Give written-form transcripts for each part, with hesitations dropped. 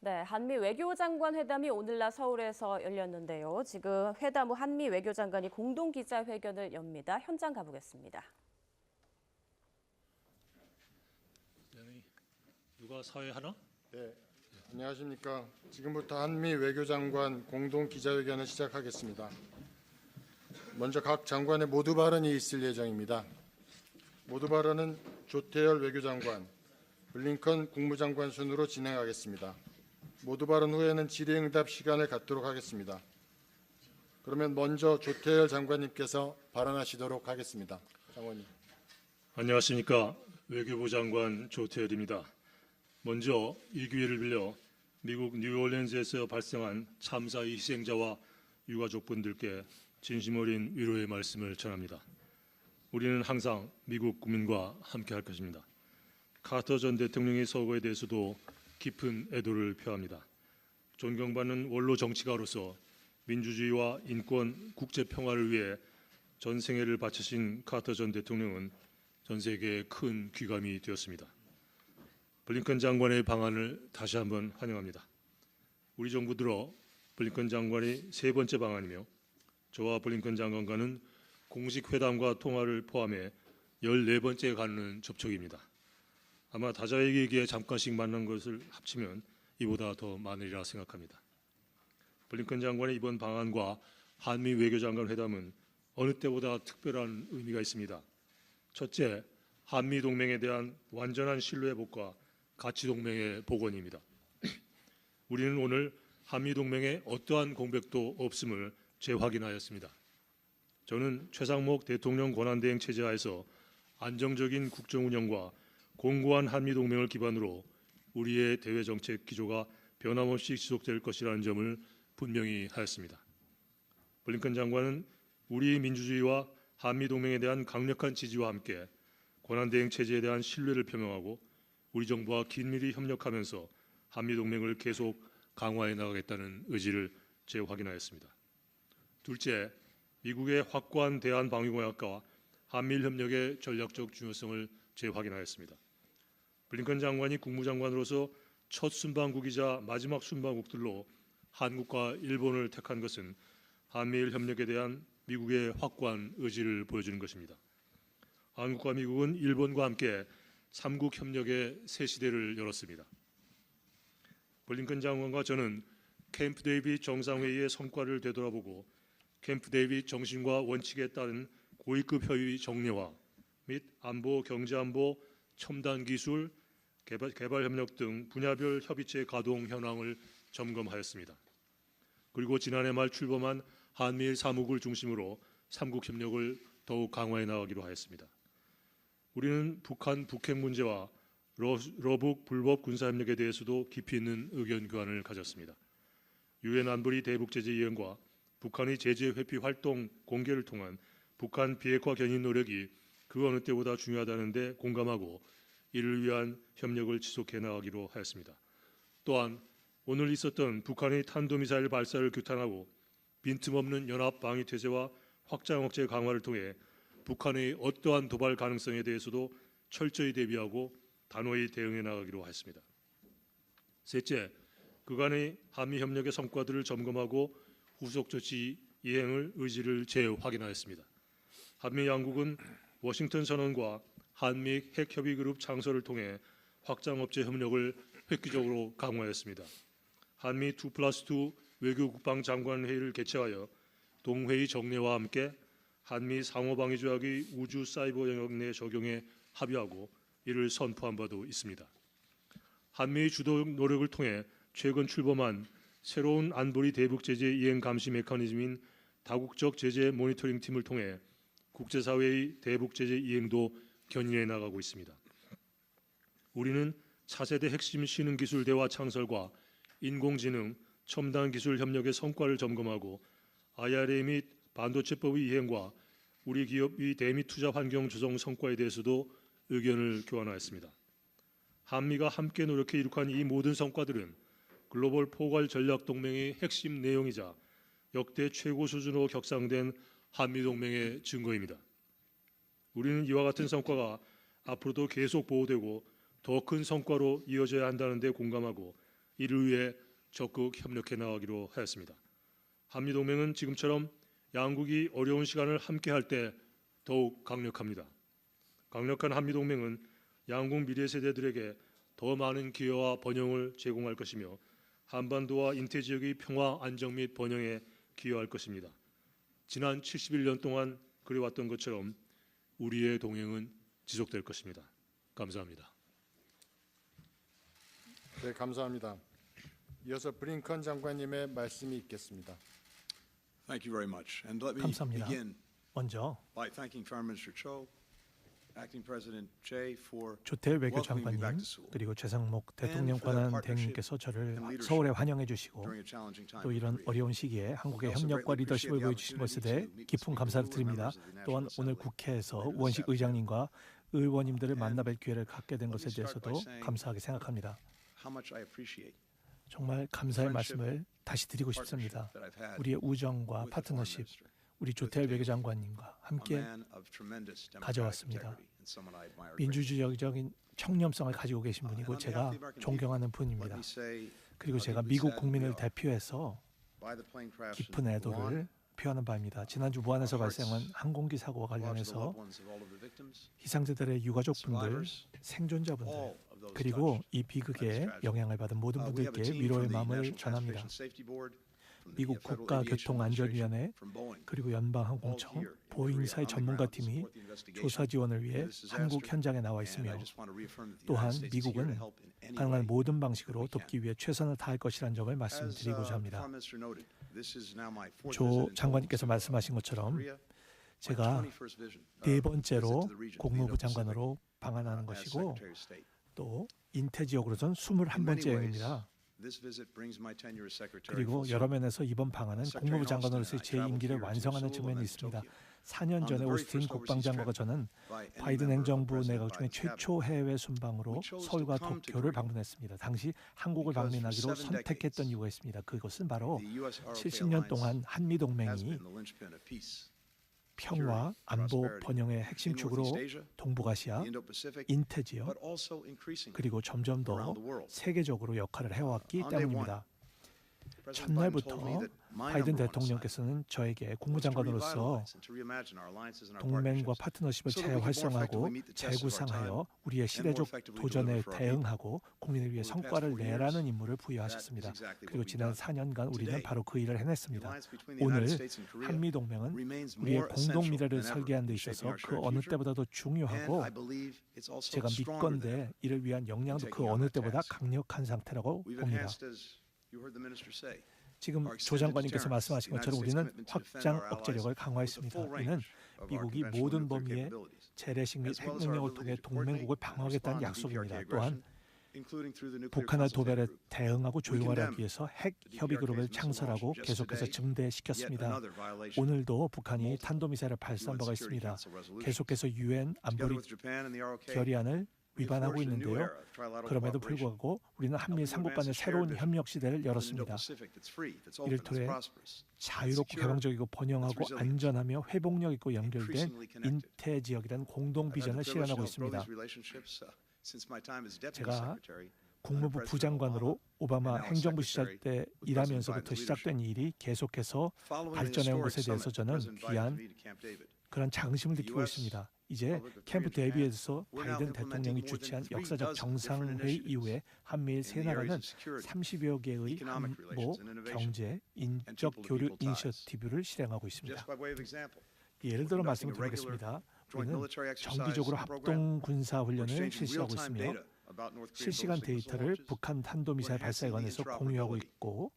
네, 한미 외교장관 회담이 오늘날 서울에서 열렸는데요. 지금 회담 후 한미 외교장관이 공동 기자회견을 엽니다. 현장 가보겠습니다. 누가 사회하나? 네, 안녕하십니까. 지금부터 한미 외교장관 공동 기자회견을 시작하겠습니다. 먼저 각 장관의 모두 발언이 있을 예정입니다. 모두 발언은 조태열 외교장관, 블링컨 국무장관 순으로 진행하겠습니다. 모두 발언 후에는 질의응답 시간을 갖도록 하겠습니다. 그러면 먼저 조태열 장관님께서 발언하시도록 하겠습니다. 장관님. 안녕하십니까. 외교부 장관 조태열입니다. 먼저 이 기회를 빌려 미국 뉴올리언즈에서 발생한 참사의 희생자와 유가족분들께 진심 어린 위로의 말씀을 전합니다. 우리는 항상 미국 국민과 함께할 것입니다. 카터 전 대통령의 서거에 대해서도 깊은 애도를 표합니다. 존경받는 원로 정치가로서 민주주의와 인권, 국제평화를 위해 전 생애를 바치신 카터 전 대통령은 전 세계에 큰 귀감이 되었습니다. 블링컨 장관의 방안을 다시 한번 환영합니다. 우리 정부 들어 블링컨 장관이 세 번째 방안이며 저와 블링컨 장관과는 공식 회담과 통화를 포함해 14번째 갖는 접촉입니다. 아마 다자에게 잠깐씩 만난 것을 합치면 이보다 더 많으리라 생각합니다. 블링컨 장관의 이번 방안과 한미 외교장관 회담은 어느 때보다 특별한 의미가 있습니다. 첫째, 한미 동맹에 대한 완전한 신뢰 회복과 가치 동맹의 복원입니다. 우리는 오늘 한미 동맹에 어떠한 공백도 없음을 재확인하였습니다. 저는 최상목 대통령 권한대행 체제 하에서 안정적인 국정 운영과 공고한 한미 동맹을 기반으로 우리의 대외 정책 기조가 변함없이 지속될 것이라는 점을 분명히 하였습니다. 블링컨 장관은 우리 민주주의와 한미 동맹에 대한 강력한 지지와 함께 권한대행 체제에 대한 신뢰를 표명하고 우리 정부와 긴밀히 협력하면서 한미 동맹을 계속 강화해 나가겠다는 의지를 재확인하였습니다. 둘째, 미국의 확고한 대한 방위 공약과 한미일 협력의 전략적 중요성을 재확인하였습니다. 블링컨 장관이 국무장관으로서 첫 순방국이자 마지막 순방국들로 한국과 일본을 택한 것은 한미일 협력에 대한 미국의 확고한 의지를 보여주는 것입니다. 한국과 미국은 일본과 함께 삼국 협력의 새 시대를 열었습니다. 블링컨 장관과 저는 캠프 데이빗 정상회의의 성과를 되돌아보고 캠프 데이빗 정신과 원칙에 따른 고위급 협의 정례화 및 안보, 경제안보, 첨단 기술, 개발 협력 등 분야별 협의체 가동 현황을 점검하였습니다. 그리고 지난해 말 출범한 한미일 사무국을 중심으로 삼국 협력을 더욱 강화해 나가기로 하였습니다. 우리는 북한 북핵 문제와 러북 불법 군사협력에 대해서도 깊이 있는 의견 교환을 가졌습니다. 유엔 안보리 대북제재위원과 북한의 제재 회피 활동 공개를 통한 북한 비핵화 견인 노력이 그 어느 때보다 중요하다는 데 공감하고 이를 위한 협력을 지속해 나가기로 하였습니다. 또한 오늘 있었던 북한의 탄도미사일 발사를 규탄하고 빈틈없는 연합 방위 태세와 확장 억제 강화를 통해 북한의 어떠한 도발 가능성에 대해서도 철저히 대비하고 단호히 대응해 나가기로 했습니다. 셋째, 그간의 한미 협력의 성과들을 점검하고 후속 조치 이행을 의지를 재확인하였습니다. 한미 양국은 워싱턴 선언과 한미 핵협의그룹 창설을 통해 확장업체 협력을 획기적으로 강화했습니다. 한미 2+2 외교국방장관 회의를 개최하여 동회의 정례와 함께 한미 상호방위조약의 우주 사이버 영역 내 적용에 합의하고 이를 선포한 바도 있습니다. 한미의 주도 노력을 통해 최근 출범한 새로운 안보리 대북제재 이행 감시 메커니즘인 다국적 제재 모니터링 팀을 통해 국제사회의 대북제재 이행도 견인해 나가고 있습니다. 우리는 차세대 핵심 신흥기술 대화 창설과 인공지능, 첨단 기술 협력의 성과를 점검하고 IRA 및 반도체법의 이행과 우리 기업의 대미 투자 환경 조성 성과에 대해서도 의견을 교환하였습니다. 한미가 함께 노력해 이룩한 이 모든 성과들은 글로벌 포괄 전략 동맹의 핵심 내용이자 역대 최고 수준으로 격상된 한미 동맹의 증거입니다. 우리는 이와 같은 성과가 앞으로도 계속 보호되고 더 큰 성과로 이어져야 한다는 데 공감하고 이를 위해 적극 협력해 나가기로 하였습니다. 한미동맹은 지금처럼 양국이 어려운 시간을 함께할 때 더욱 강력합니다. 강력한 한미동맹은 양국 미래 세대들에게 더 많은 기회와 번영을 제공할 것이며 한반도와 인태 지역의 평화, 안정 및 번영에 기여할 것입니다. 지난 71년 동안 그래왔던 것처럼 우리의 동행은 지속될 것입니다. 감사합니다. 네, 감사합니다. 이어서 브링컨 장관님의 말씀이 있겠습니다. Thank you very much. And let me 감사합니다. begin 먼저 by thanking Foreign Minister Cho, Acting President Che for 조태 welcoming me back 외교장관님 to Seoul 그리고 최상목 and 대통령 for their 권한 partnership 대행님께서 저를 and leadership 서울에 환영해 주시고 during a challenging time 또 in 이런 Korea. 어려운 시기에 한국의 I also 협력과 greatly 리더십을 appreciate the 보여주신 것에 opportunity 대해 to meet with 깊은 Speaker 감사를 Wu and 드립니다. members of the 또한 National 오늘 Assembly 국회에서 later this 우원식 afternoon. 의장님과 의원님들을 And 만나뵐 기회를 갖게 된 let 것에 me start by 대해서도 saying 감사하게 생각합니다. How much I appreciate 정말 감사의 friendship, 말씀을 다시 드리고 partnership 싶습니다. that I've had 우리의 우정과 with the Foreign 파트너십, Minister, 우리 조태 외교장관님과 a 함께 man of tremendous democratic 가져왔습니다. integrity and someone I admire greatly. 민주주의적인 청렴성을 가지고 계신 분이고 제가 존경하는 분입니다. Let me say 그리고 제가 deeply 미국 saddened 국민을 we are 대표해서 by the plane crash 깊은 in 애도를 Wuhan. 표하는 바입니다. 지난주 무안에서 발생한 항공기 사고와 Go out to the 관련해서 loved ones of all of the victims, 희생자들의 유가족분들, survivors, 생존자분들, all of those 그리고 touched 이 by 비극에 this tragedy. 영향을 받은 모든 We have a 분들께 team 위로의 from the 마음을 National 전합니다. Transportation Safety Board, from the 미국 Federal 국가 Aviation 교통안전위원회 Administration, from Boeing, 그리고 all 연방항공청, here in Korea 보잉사의 on the ground to 전문가팀이 support the investigation 조사 지원을 위해 of this disaster. 한국 현장에 나와 And 있으며 I just want to reaffirm that the 또한 United States is here to 미국은 help in any 가능한 way 모든 that 방식으로 we can. 돕기 위해 최선을 다할 것이라는 점을 As 말씀드리고자 합니다. Foreign Minister noted, this is now my fourth 조 visit in 장관님께서 Seoul, 말씀하신 것처럼 Korea, my 제가 21st visit 네 번째로 to the region, 국무부 the Indo-Pacific, 장관으로 방한하는 as 것이고 Secretary of State. 또 인태 지역으로선 In many 21번째 ways, 여행입니다. this visit brings my tenure as Secretary 그리고 full 여러 circle. 면에서 이번 방안은 국무부 장관으로서의 제 임기를 완성하는 측면이 있습니다. 4년 전에 오스틴 국방장관과 저는 바이든 행정부 내각 중에 최초 해외 순방으로 서울과 도쿄를 방문했습니다. 당시 한국을 방문하기로 선택했던 이유가 있습니다. 그것은 바로 70년 동안 한미 동맹이 평화, 안보, 번영의 핵심 축으로 동북아시아, 인태 지역, 그리고 점점 더 세계적으로 역할을 해왔기 때문입니다. 첫날부터 바이든 대통령께서는 저에게 국무장관으로서 동맹과 파트너십을 재활성화하고 재구상하여 우리의 시대적 도전에 대응하고 국민을 위해 성과를 내라는 임무를 부여하셨습니다. 그리고 지난 4년간 우리는 바로 그 일을 해냈습니다. 오늘 한미 동맹은 우리의 공동 미래를 설계하는 데 있어서 그 어느 때보다도 중요하고 제가 믿건대 이를 위한 역량도 그 어느 때보다 강력한 상태라고 봅니다. 지금 조 장관님께서 말씀하신 것처럼 우리는 확장 억제력을 강화했습니다. 이는 미국이 모든 범위의 재래식 및 핵 능력을 통해 동맹국을 방어하겠다는 약속입니다. 또한 북한의 도발에 대응하고 조율하기 위해서 핵 협의 그룹을 창설하고 계속해서 증대시켰습니다. 오늘도 북한이 탄도미사일을 발사한 바가 있습니다. 계속해서 유엔 안보리 결의안을 위반하고 있는데요. 그럼에도 불구하고 우리는 한미 삼국 간의 새로운 협력 시대를 열었습니다. 이를 통해 자유롭고 개방적이고 번영하고 안전하며 회복력 있고 연결된 인태 지역이라는 공동 비전을 실현하고 있습니다. 제가 국무부 부장관으로 오바마 행정부 시절 때 일하면서부터 시작된 일이 계속해서 발전해 온 것에 대해서 저는 귀한 그런 자긍심을 느끼고 있습니다. 이제 캠프 데이비드에서 바이든 대통령이 주최한 역사적 정상회의 이후에 한미일 세 나라는 30여 개의 안보, 경제, 인적 교류 이니셔티브를 실행하고 있습니다. 예를 들어 말씀을 드리겠습니다. 우리는 정기적으로 합동 군사 훈련을 실시하고 있으며 실시간 데이터를 북한 탄도미사일 발사에 관해서 공유하고 있고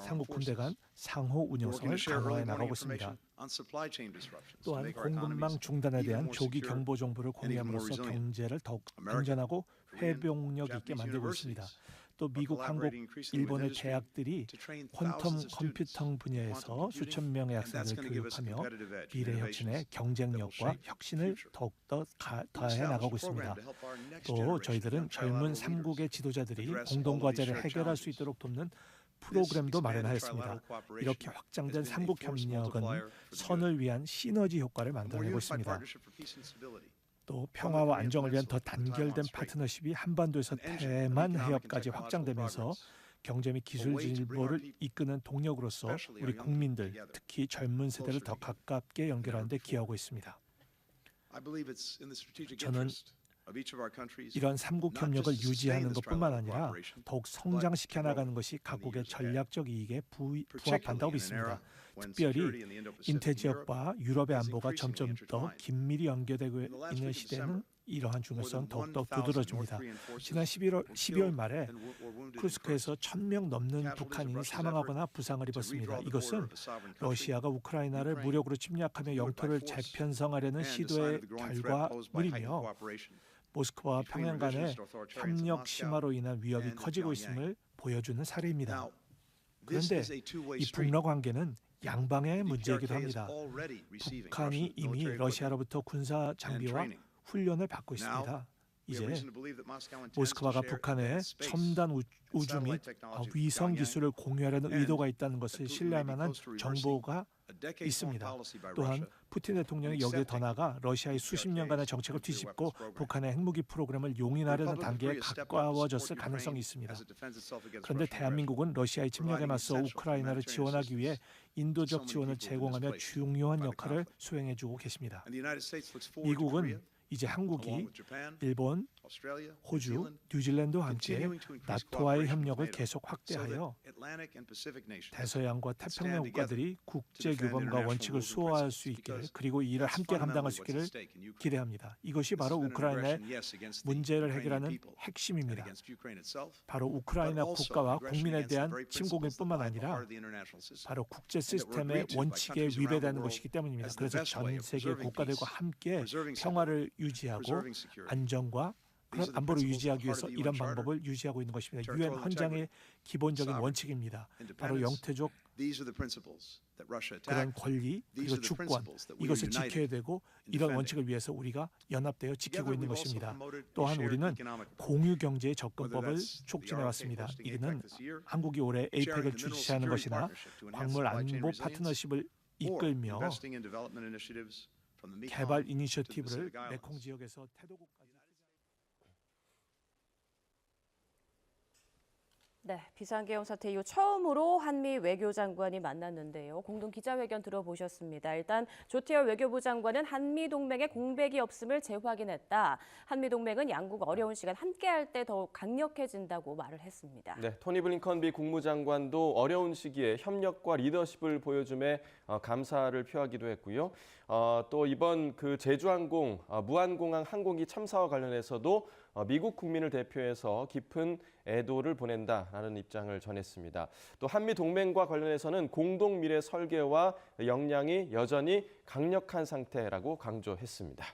삼국 군대 간 상호 운용성을 강화해 나가고 있습니다. 또한 공급망 중단에 대한 조기 경보 정보를 공유함으로써 경제를 더욱 안전하고 회복력 있게 만들고 있습니다. 또 미국, 한국, 일본의 대학들이 퀀텀 컴퓨팅 분야에서 수천 명의 학생들을 교육하며 미래 혁신의 경쟁력과 혁신을 더욱더 더해 나가고 있습니다. 또 저희들은 젊은 삼국의 지도자들이 공동과제를 해결할 수 있도록 돕는 프로그램도 마련하였습니다. 이렇게 확장된 삼국 협력은 선을 위한 시너지 효과를 만들어내고 있습니다. 또 평화와 안정을 위한 더 단결된 파트너십이 한반도에서 대만 해협까지 확장되면서 경제 및 기술 진보를 이끄는 동력으로서 우리 국민들, 특히 젊은 세대를 더 가깝게 연결하는 데 기여하고 있습니다. 저는 이런 삼국 협력을 유지하는 것뿐만 아니라 더욱 성장시켜 나가는 것이 각국의 전략적 이익에 부합한다고 믿습니다. 특별히 인태 지역과 유럽의 안보가 점점 더 긴밀히 연결되고 있는 시대에는 이러한 중요성은 더욱더 두드러집니다. 지난 12월 말에 쿠르스크에서 1,000명 넘는 북한인이 사망하거나 부상을 입었습니다. 이것은 러시아가 우크라이나를 무력으로 침략하며 영토를 재편성하려는 시도의 결과물이며 모스크바와 평양 간의 협력 심화로 인한 위협이 커지고 있음을 보여주는 사례입니다. 그런데 이 북러 관계는 양방의 문제이기도 합니다. 북한이 이미 러시아로부터 군사 장비와 훈련을 받고 있습니다. 이제 모스크바가 북한에 첨단 우주 및 위성 기술을 공유하려는 의도가 있다는 것을 신뢰할 만한 정보가 있습니다. 또한 푸틴 대통령이 여기에 더 나아가 러시아의 수십 년간의 정책을 뒤집고 북한의 핵무기 프로그램을 용인하려는 단계에 가까워졌을 가능성이 있습니다. 그런데 대한민국은 러시아의 침략에 맞서 우크라이나를 지원하기 위해 인도적 지원을 제공하며 중요한 역할을 수행해주고 계십니다. 미국은 이제 한국이 일본, 호주, 뉴질랜드와 함께 나토와의 협력을 계속 확대하여 대서양과 태평양 국가들이 국제 규범과 원칙을 수호할 수 있게 그리고 이를 함께 감당할 수 있기를 기대합니다. 이것이 바로 우크라이나의 문제를 해결하는 핵심입니다. 바로 우크라이나 국가와 국민에 대한 침공일 뿐만 아니라 바로 국제 시스템의 원칙에 위배되는 것이기 때문입니다. 그래서 전 세계 국가들과 함께 평화를 유지하고 안정과 그런 안보를 유지하기 위해서 이런 방법을 유지하고 있는 것입니다. 유엔 헌장의 기본적인 원칙입니다. 바로 영토적 그런 권리 그리고 주권 이것을 지켜야 되고 이런 원칙을 위해서 우리가 연합되어 지키고 있는 것입니다. 또한 우리는 공유 경제의 접근법을 촉진해 왔습니다. 이는 한국이 올해 에이펙을 주최하는 것이나 광물 안보 파트너십을 이끌며 개발 이니셔티브를 메콩 지역에서 태도국까지 네, 비상계엄 사태 이후 처음으로 한미 외교장관이 만났는데요. 공동 기자회견 들어보셨습니다. 일단 조태열 외교부 장관은 한미 동맹에 공백이 없음을 재확인했다. 한미 동맹은 양국 어려운 시간 함께할 때 더욱 강력해진다고 말을 했습니다. 네, 토니 블링컨 미 국무장관도 어려운 시기에 협력과 리더십을 보여줌에 감사를 표하기도 했고요. 또 이번 그 제주항공 무안공항 항공기 참사와 관련해서도 미국 국민을 대표해서 깊은 애도를 보낸다라는 입장을 전했습니다. 또 한미 동맹과 관련해서는 공동 미래 설계와 역량이 여전히 강력한 상태라고 강조했습니다.